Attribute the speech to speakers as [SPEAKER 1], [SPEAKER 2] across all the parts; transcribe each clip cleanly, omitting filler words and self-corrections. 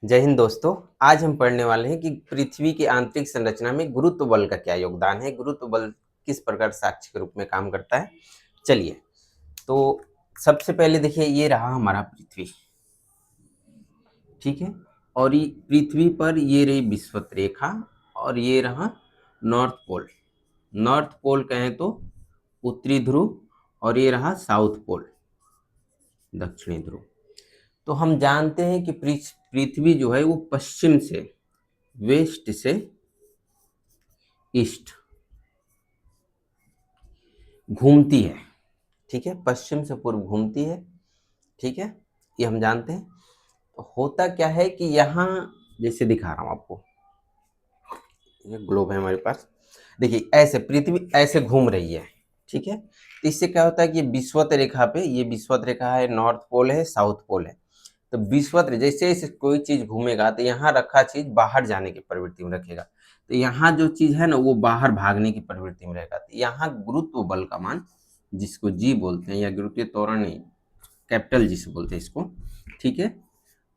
[SPEAKER 1] जय हिंद दोस्तों। आज हम पढ़ने वाले हैं कि पृथ्वी की आंतरिक संरचना में गुरुत्व बल का क्या योगदान है, गुरुत्व बल किस प्रकार साक्ष्य के रूप में काम करता है। चलिए, तो सबसे पहले देखिए, ये रहा हमारा पृथ्वी, ठीक है। और ये पृथ्वी पर ये रही विषुवत रेखा और ये रहा नॉर्थ पोल। नॉर्थ पोल कहें तो उत्तरी ध्रुव और ये रहा साउथ पोल, दक्षिणी ध्रुव। तो हम जानते हैं कि पृथ्वी जो है वो पश्चिम से, वेस्ट से ईस्ट घूमती है, ठीक है। पश्चिम से पूर्व घूमती है, ठीक है, ये हम जानते हैं। तो होता क्या है कि यहाँ जैसे दिखा रहा हूँ आपको, ये ग्लोब है हमारे पास। देखिए, ऐसे पृथ्वी ऐसे घूम रही है, ठीक है। तो इससे क्या होता है कि ये विषुवत रेखा पे, ये विषुवत रेखा है, नॉर्थ पोल है, साउथ पोल है। तो विषुवत जैसे जैसे कोई चीज घूमेगा तो यहाँ रखा चीज बाहर जाने की प्रवृत्ति में रखेगा, तो यहाँ जो चीज है ना वो बाहर भागने की प्रवृत्ति में रहेगा। तो यहाँ गुरुत्व बल का मान, जिसको जी बोलते हैं, या गुरुत्वीय त्वरण नहीं, कैपिटल जी से बोलते हैं इसको, ठीक है।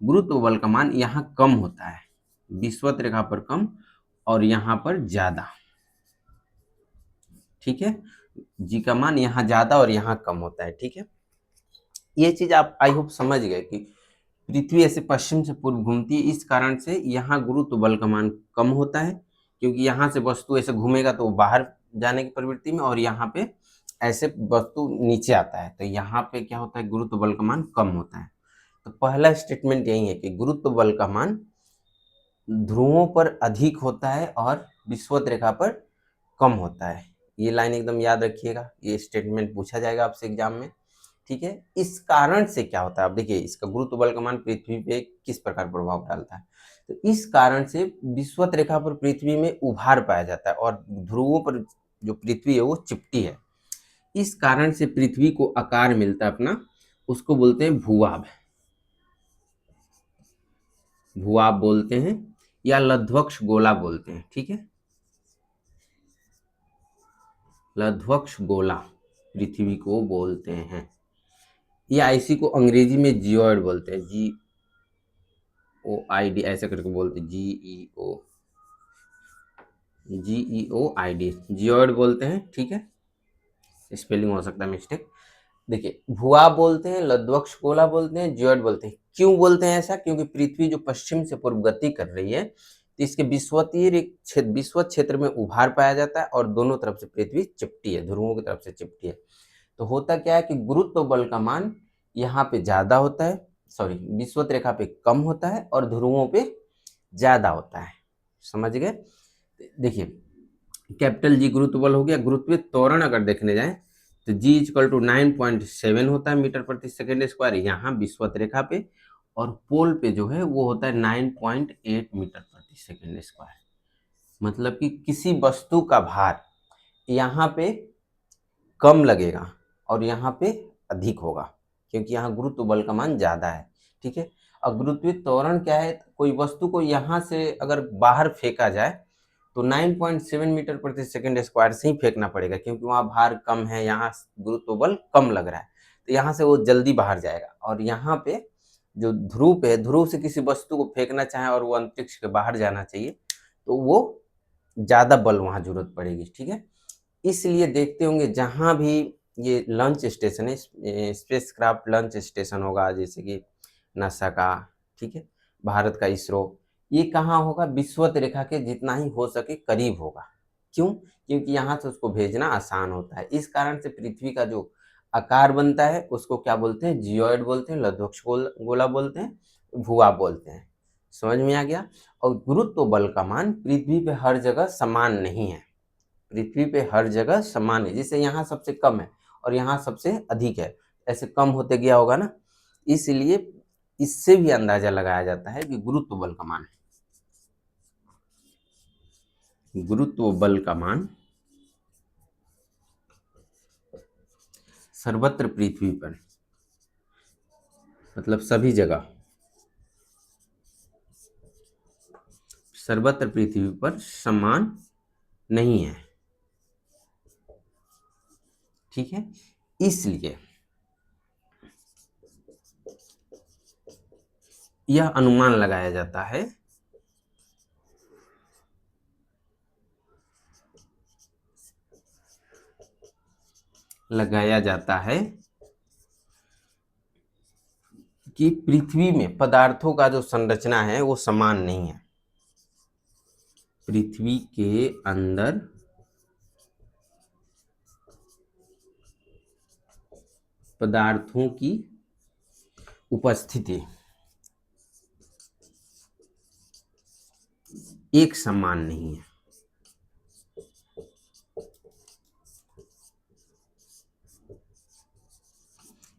[SPEAKER 1] गुरुत्व बल का मान यहाँ कम होता है, विषुवत रेखा पर कम और यहाँ पर ज्यादा, ठीक है। जी का मान यहाँ ज्यादा और यहाँ कम होता है, ठीक है। ये चीज आप आई होप समझ गए कि पृथ्वी ऐसे पश्चिम से पूर्व घूमती है, इस कारण से यहाँ गुरुत्व बल का मान कम होता है, क्योंकि यहाँ से वस्तु ऐसे घूमेगा तो वो बाहर जाने की प्रवृत्ति में, और यहाँ पे ऐसे वस्तु नीचे आता है तो यहाँ पे क्या होता है, गुरुत्व बल का मान कम होता है। तो पहला स्टेटमेंट यही है कि गुरुत्व बल का मान ध्रुवों पर अधिक होता है और विषुवत रेखा पर कम होता है। ये लाइन एकदम याद रखिएगा, ये स्टेटमेंट पूछा जाएगा आपसे एग्जाम में, ठीक है। इस कारण से क्या होता है, आप देखिए इसका गुरुत्व बल का मान पृथ्वी पे किस प्रकार प्रभाव डालता है। तो इस कारण से विषुवत रेखा पर पृथ्वी में उभार पाया जाता है और ध्रुवों पर जो पृथ्वी है वो चिपटी है। इस कारण से पृथ्वी को आकार मिलता है अपना, उसको बोलते हैं भूआभ। भूआभ बोलते हैं या लध्वक्ष गोला बोलते हैं, ठीक है। लध्वक्ष गोला पृथ्वी को बोलते हैं, या इसी को अंग्रेजी में जियोइड बोलते हैं, GOID ऐसे करके बोलते हैं, GEOID, जियोइड बोलते हैं, ठीक है। स्पेलिंग हो सकता है मिस्टेक। देखिए, भुआ बोलते हैं, लध्वक्ष गोला बोलते हैं, जियोइड बोलते हैं। क्यों बोलते हैं ऐसा? क्योंकि पृथ्वी जो पश्चिम से पूर्व गति कर रही है तो इसके विषुवत क्षेत्र में उभार पाया जाता है और दोनों तरफ से पृथ्वी चिपटी है, ध्रुवों की तरफ से चिपटी है। तो होता क्या है कि गुरुत्व बल का मान यहाँ पे ज्यादा होता है, सॉरी, विषुवत रेखा पे कम होता है और ध्रुवों पे ज्यादा होता है। समझ गए? देखिए, कैपिटल जी गुरुत्व बल हो गया। गुरुत्वीय त्वरण अगर देखने जाए तो G इक्वल टू 9.7 होता है मीटर प्रति सेकेंड स्क्वायर यहाँ विषुवत रेखा पे, और पोल पे जो है वो होता है 9.8 मीटर प्रति सेकेंड स्क्वायर। मतलब कि किसी वस्तु का भार यहाँ पे कम लगेगा और यहाँ पे अधिक होगा, क्योंकि यहाँ गुरुत्व बल का मान ज्यादा है, ठीक है। अब गुरुत्वीय त्वरण क्या है? कोई वस्तु को यहाँ से अगर बाहर फेंका जाए तो 9.7 मीटर प्रति सेकेंड स्क्वायर से ही फेंकना पड़ेगा, क्योंकि वहाँ भार कम है, यहाँ गुरुत्व बल कम लग रहा है, तो यहाँ से वो जल्दी बाहर जाएगा। और यहाँ पे जो ध्रुव पे, ध्रुव से किसी वस्तु को फेंकना चाहे और वो अंतरिक्ष के बाहर जाना चाहिए तो वो ज्यादा बल वहाँ जरूरत पड़ेगी, ठीक है। इसलिए देखते होंगे जहां भी ये लंच स्टेशन है, स्पेस क्राफ्ट लंच स्टेशन होगा, जैसे कि नासा का, ठीक है, भारत का इसरो, ये कहाँ होगा? विषुवत रेखा के जितना ही हो सके करीब होगा। क्यों? क्योंकि यहाँ से उसको भेजना आसान होता है। इस कारण से पृथ्वी का जो आकार बनता है उसको क्या बोलते हैं? जियोइड बोलते हैं, लध्वक्ष गोला बोलते हैं, भूआ बोलते हैं। समझ में आ गया? और गुरुत्व बल का मान पृथ्वी पे हर जगह समान नहीं है। पृथ्वी पे हर जगह समान है, जैसे यहाँ सबसे कम है और यहाँ सबसे अधिक है, ऐसे कम होते गया होगा ना। इसलिए इससे भी अंदाजा लगाया जाता है कि गुरुत्व बल का मान, गुरुत्व बल का मान सर्वत्र पृथ्वी पर, मतलब सभी जगह, सर्वत्र पृथ्वी पर समान नहीं है, ठीक है। इसलिए यह अनुमान लगाया जाता है कि पृथ्वी में पदार्थों का जो संरचना है वो समान नहीं है। पृथ्वी के अंदर पदार्थों की उपस्थिति एक समान नहीं है।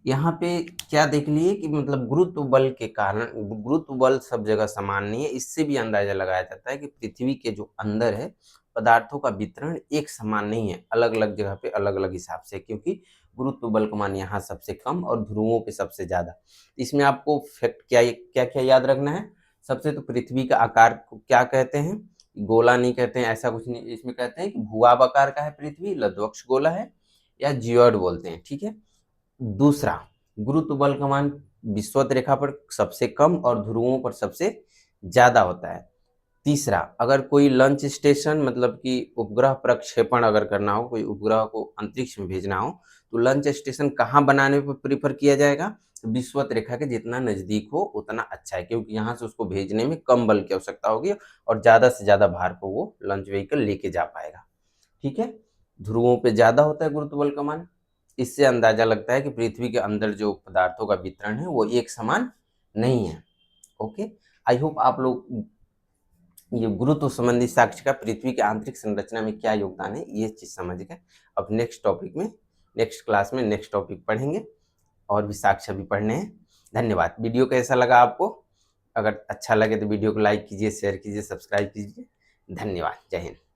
[SPEAKER 1] यहाँ पे क्या देख लिए कि मतलब गुरुत्व बल के कारण गुरुत्व बल सब जगह समान नहीं है। इससे भी अंदाजा लगाया जाता है कि पृथ्वी के जो अंदर है पदार्थों का वितरण एक समान नहीं है, अलग अलग जगह पे अलग अलग हिसाब से, क्योंकि गुरुत्व बल का मान यहाँ सबसे कम और ध्रुवों पे सबसे ज्यादा। इसमें आपको फैक्ट क्या क्या याद रखना है। सबसे तो पृथ्वी का आकार को क्या कहते हैं, गोला नहीं कहते हैं, ऐसा कुछ नहीं, इसमें कहते हैं कि भूआब आकार का है पृथ्वी, लध्वक्ष गोला है या जियोइड बोलते हैं, ठीक है। दूसरा, गुरुत्व बल का मान विषुवत रेखा पर सबसे कम और ध्रुवों पर सबसे ज्यादा होता है। तीसरा, अगर कोई लॉन्च स्टेशन मतलब कि उपग्रह प्रक्षेपण अगर करना हो, कोई उपग्रह को अंतरिक्ष में भेजना हो, तो लॉन्च स्टेशन कहाँ बनाने पर प्रीफर किया जाएगा, तो विषुवत रेखा के जितना नजदीक हो उतना अच्छा है, क्योंकि यहाँ से उसको भेजने में कम बल की आवश्यकता होगी और ज्यादा से ज्यादा भार को वो लॉन्च व्हीकल लेके जा पाएगा, ठीक है। ध्रुवों पे ज्यादा होता है गुरुत्व बल का मान। इससे अंदाजा लगता है कि पृथ्वी के अंदर जो पदार्थों का वितरण है वो एक समान नहीं है। ओके, आई होप आप लोग ये गुरुत्व संबंधी साक्ष्य का पृथ्वी के आंतरिक संरचना में क्या योगदान है ये चीज समझ गए। अब नेक्स्ट टॉपिक में, नेक्स्ट क्लास में नेक्स्ट टॉपिक पढ़ेंगे और भी साक्ष्य भी पढ़ने हैं। धन्यवाद। वीडियो कैसा लगा आपको? अगर अच्छा लगे तो वीडियो को लाइक कीजिए, शेयर कीजिए, सब्सक्राइब कीजिए। धन्यवाद। जय हिंद।